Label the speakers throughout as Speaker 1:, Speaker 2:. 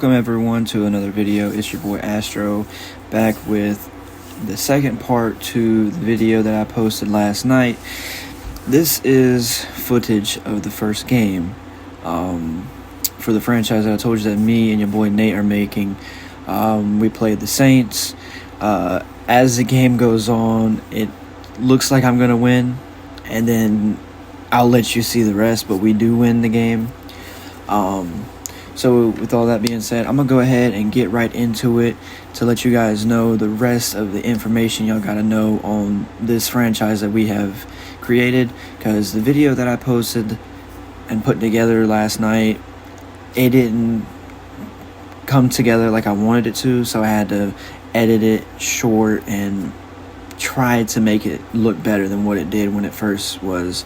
Speaker 1: Welcome everyone to another video. It's your boy Astro, back with the second part to the video that I posted last night. This is footage of the first game for the franchise that I told you that me and your boy Nate are making. We played the Saints. As the game goes on, it looks like I'm gonna win, and then I'll let you see the rest, but we do win the game. So with all that being said, I'm gonna go ahead and get right into it to let you guys know the rest of the information y'all gotta know on this franchise that we have created, because the video that I posted and put together last night, it didn't come together like I wanted it to, so I had to edit it short and try to make it look better than what it did when it first was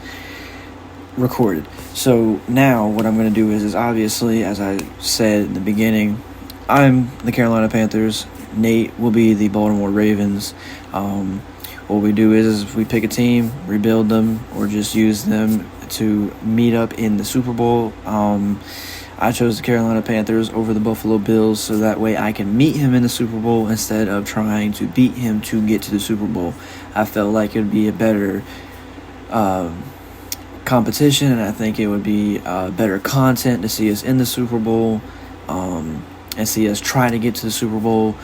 Speaker 1: recorded. So now what I'm going to do is obviously, as I said in the beginning, I'm the Carolina Panthers. Nate will be the Baltimore Ravens. What we do is we pick a team, rebuild them, or just use them to meet up in the Super Bowl. I chose the Carolina Panthers over the Buffalo Bills, so that way I can meet him in the Super Bowl instead of trying to beat him to get to the Super Bowl. I felt like it would be a better competition, and I think it would be better content to see us in the Super Bowl and see us try to get to the Super Bowl.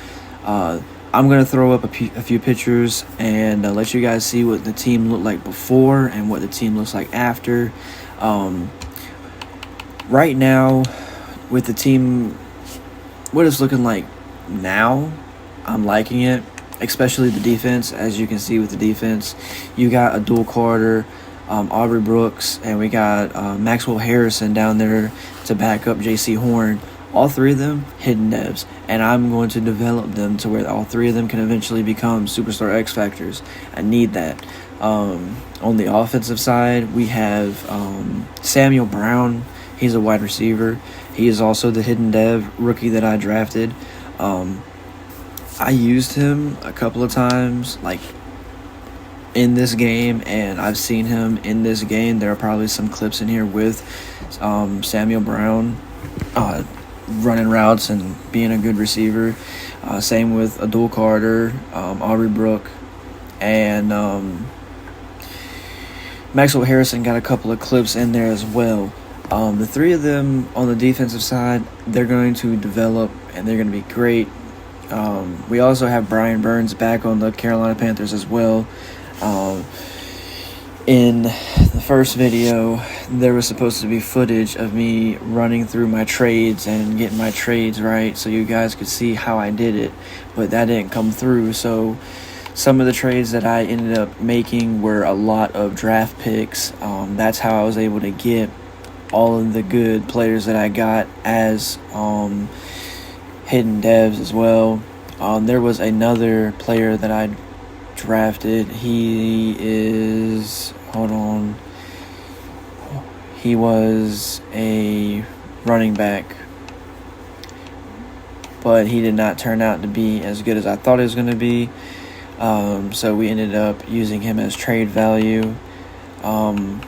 Speaker 1: I'm going to throw up a few pictures and let you guys see what the team looked like before and what the team looks like after. Right now, with the team, what it's looking like now, I'm liking it, especially the defense. As you can see with the defense, you got a dual Carter, Aubrey Brooks, and we got Maxwell Harrison down there to back up J.C. Horn. All three of them hidden devs, and I'm going to develop them to where all three of them can eventually become superstar X Factors. I need that. On the offensive side, we have Samuel Brown. He's a wide receiver. He is also the hidden dev rookie that I drafted. I used him a couple of times, like in this game, and I've seen him in this game. There are probably some clips in here with Samuel Brown running routes and being a good receiver. Same with Adul Carter, Aubrey Brook, and Maxwell Harrison got a couple of clips in there as well. The three of them on the defensive side, they're going to develop and they're going to be great. We also have Brian Burns back on the Carolina Panthers as well. In the first video, there was supposed to be footage of me running through my trades and getting my trades right so you guys could see how I did it, but that didn't come through. So some of the trades that I ended up making were a lot of draft picks. That's how I was able to get all of the good players that I got as hidden devs as well. There was another player that I drafted. He was a running back, but he did not turn out to be as good as I thought he was going to be. So we ended up using him as trade value. The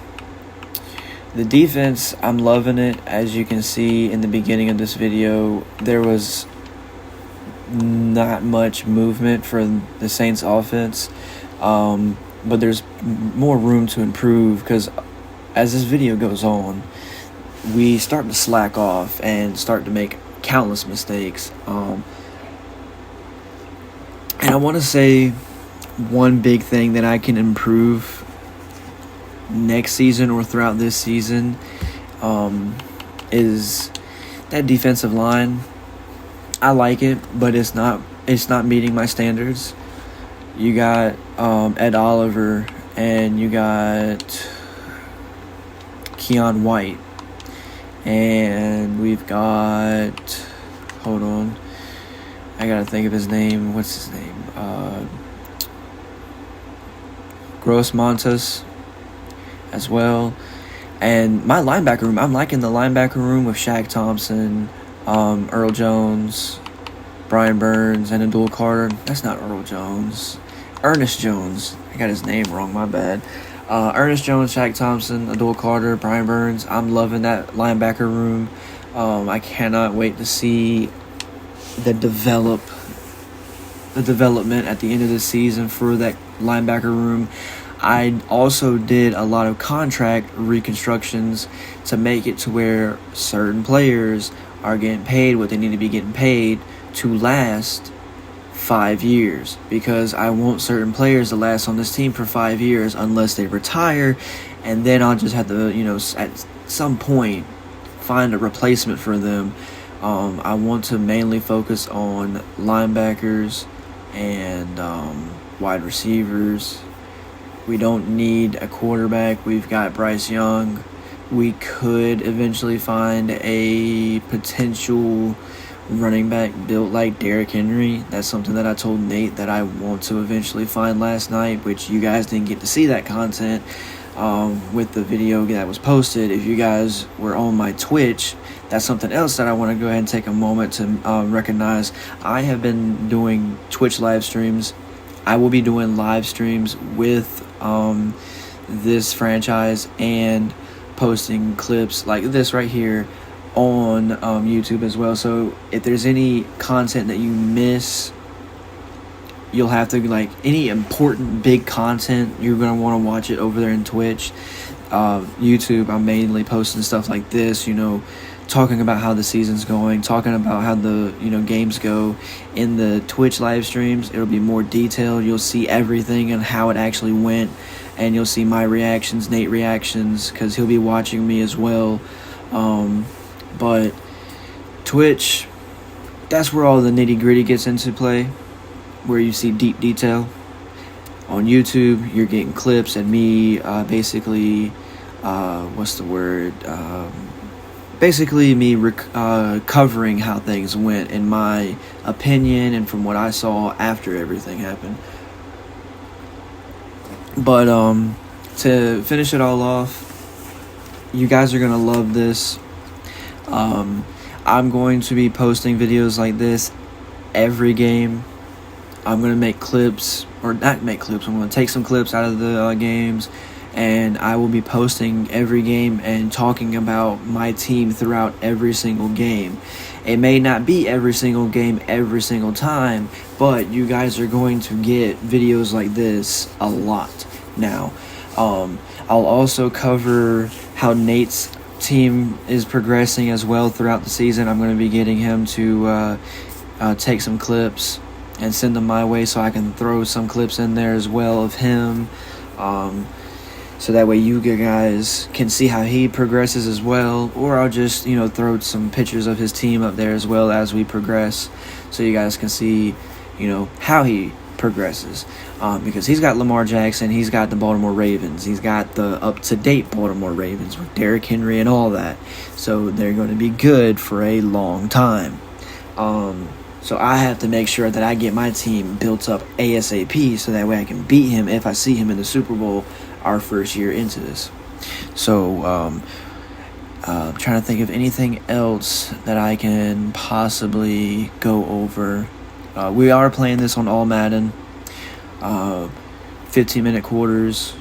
Speaker 1: defense, I'm loving it. As you can see in the beginning of this video, there was not much movement for the Saints offense, but there's more room to improve, because as this video goes on, we start to slack off and start to make countless mistakes. And I want to say one big thing that I can improve next season or throughout this season is that defensive line. I like it, but it's not meeting my standards. You got Ed Oliver and you got Keon White, and we've got, hold on, I gotta think of his name. What's his name? Gross Montes as well. And my linebacker room, I'm liking the linebacker room with Shaq Thompson, Earl Jones, Brian Burns, and Adul Carter. That's not Earl Jones. Ernest Jones. I got his name wrong, my bad. Ernest Jones, Shaq Thompson, Adul Carter, Brian Burns. I'm loving that linebacker room. I cannot wait to see the development at the end of the season for that linebacker room. I also did a lot of contract reconstructions to make it to where certain players are getting paid what they need to be getting paid to last 5 years, because I want certain players to last on this team for 5 years unless they retire, and then I'll just have to, at some point find a replacement for them. I want to mainly focus on linebackers and wide receivers. We don't need a quarterback. We've got Bryce Young. We could eventually find a potential running back built like Derrick Henry. That's something that I told Nate that I want to eventually find last night, which you guys didn't get to see that content with the video that was posted. If you guys were on my Twitch, that's something else that I want to go ahead and take a moment to recognize. I have been doing Twitch live streams. I will be doing live streams with this franchise and posting clips like this right here on YouTube as well. So if there's any content that you miss, you'll have to, like, any important big content, you're going to want to watch it over there in Twitch. YouTube, I'm mainly posting stuff like this, talking about how the season's going, talking about how the games go. In the Twitch live streams, it'll be more detailed. You'll see everything and how it actually went, and you'll see my reactions, Nate reactions, because he'll be watching me as well. But Twitch, that's where all the nitty-gritty gets into play, where you see deep detail. On YouTube, you're getting clips and me basically covering how things went, in my opinion, and from what I saw after everything happened. But to finish it all off, you guys are gonna love this. I'm going to be posting videos like this every game. I'm gonna make clips, or not make clips, I'm gonna take some clips out of the games, and I will be posting every game and talking about my team throughout every single game. It may not be every single game every single time, but you guys are going to get videos like this a lot now. I'll also cover how Nate's team is progressing as well throughout the season. I'm going to be getting him to take some clips and send them my way, so I can throw some clips in there as well of him. So that way you guys can see how he progresses as well. Or I'll just, throw some pictures of his team up there as well as we progress, so you guys can see, how he progresses. Because he's got Lamar Jackson, he's got the Baltimore Ravens, he's got the up-to-date Baltimore Ravens with Derrick Henry and all that. So they're going to be good for a long time. So I have to make sure that I get my team built up ASAP, so that way I can beat him if I see him in the Super Bowl our first year into this. So I'm trying to think of anything else that I can possibly go over. We are playing this on all Madden, 15-minute quarters.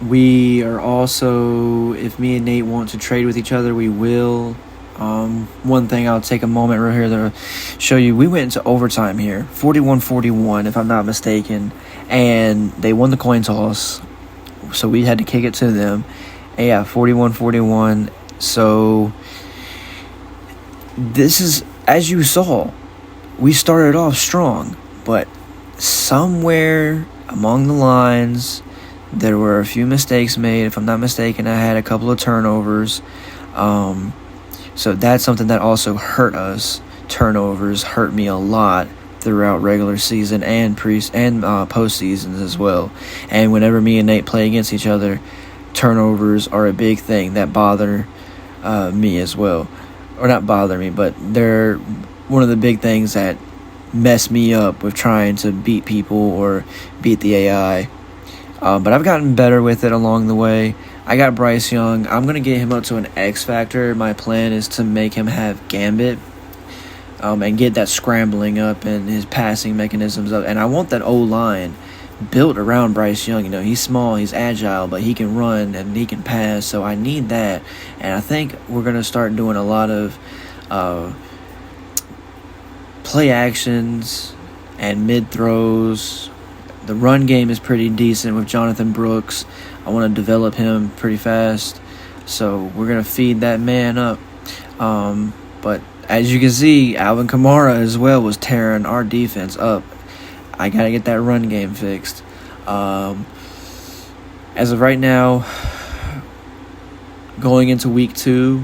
Speaker 1: We are also, if me and Nate want to trade with each other, we will. One thing I'll take a moment right here to show you, we went into overtime here, 41-41 if I'm not mistaken, and they won the coin toss, so we had to kick it to them. And yeah, 41-41. So this is, as you saw, we started off strong, but somewhere among the lines there were a few mistakes made. If I'm not mistaken, I had a couple of turnovers. So that's something that also hurt us. Turnovers hurt me a lot throughout regular season and postseasons as well. And whenever me and Nate play against each other, turnovers are a big thing that bother me as well. Or not bother me, but they're one of the big things that mess me up with trying to beat people or beat the AI. But I've gotten better with it along the way. I got Bryce Young. I'm going to get him up to an X factor. My plan is to make him have Gambit and get that scrambling up and his passing mechanisms up. And I want that O-line built around Bryce Young. He's small, he's agile, but he can run and he can pass. So I need that, and I think we're gonna start doing a lot of play actions and mid throws. The run game is pretty decent with Jonathan Brooks. I want to develop him pretty fast, so we're gonna feed that man up. But as you can see, Alvin Kamara as well was tearing our defense up. I gotta get that run game fixed. As of right now, going into week 2,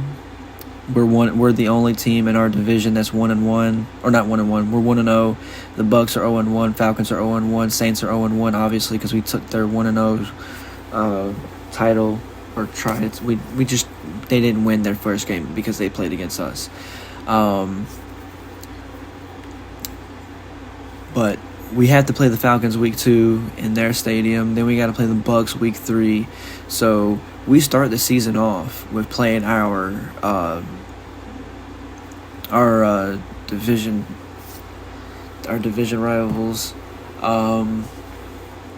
Speaker 1: we're the only team in our division that's 1-1, or not 1-1. We're 1-0. The Bucks are 0-1. Falcons are 0-1. Saints are 0-1, obviously, because we took their 1-0 title or tried it. They didn't win their first game because they played against us. But we have to play the Falcons week 2 in their stadium. Then we got to play the Bucks week 3. So we start the season off with playing our division rivals.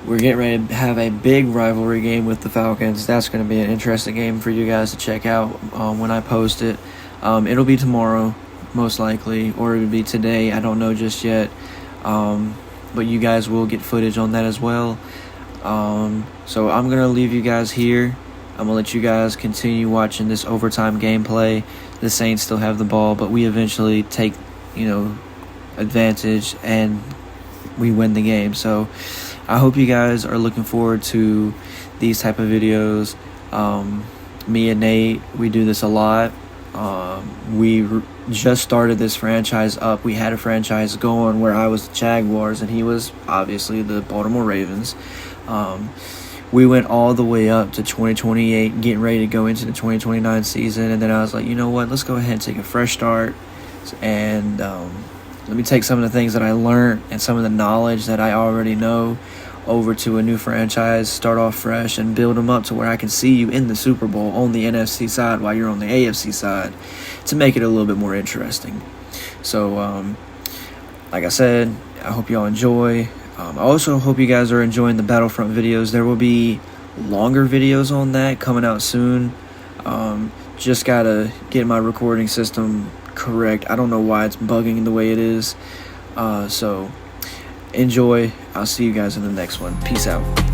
Speaker 1: We're getting ready to have a big rivalry game with the Falcons. That's going to be an interesting game for you guys to check out when I post it. It'll be tomorrow, most likely, or it'll be today. I don't know just yet. But you guys will get footage on that as well. So I'm going to leave you guys here. I'm going to let you guys continue watching this overtime gameplay. The Saints still have the ball, but we eventually take, advantage and we win the game. So I hope you guys are looking forward to these type of videos. Me and Nate, we do this a lot. We just started this franchise up. We had a franchise going where I was the Jaguars and he was obviously the Baltimore Ravens. We went all the way up to 2028, getting ready to go into the 2029 season, and then I was like, you know what, let's go ahead and take a fresh start, and let me take some of the things that I learned and some of the knowledge that I already know over to a new franchise, start off fresh, and build them up to where I can see you in the Super Bowl on the NFC side while you're on the AFC side, to make it a little bit more interesting. So, like I said, I hope y'all enjoy. I also hope you guys are enjoying the Battlefront videos. There will be longer videos on that coming out soon. Just gotta get my recording system correct. I don't know why it's bugging the way it is. So enjoy. I'll see you guys in the next one. Peace out.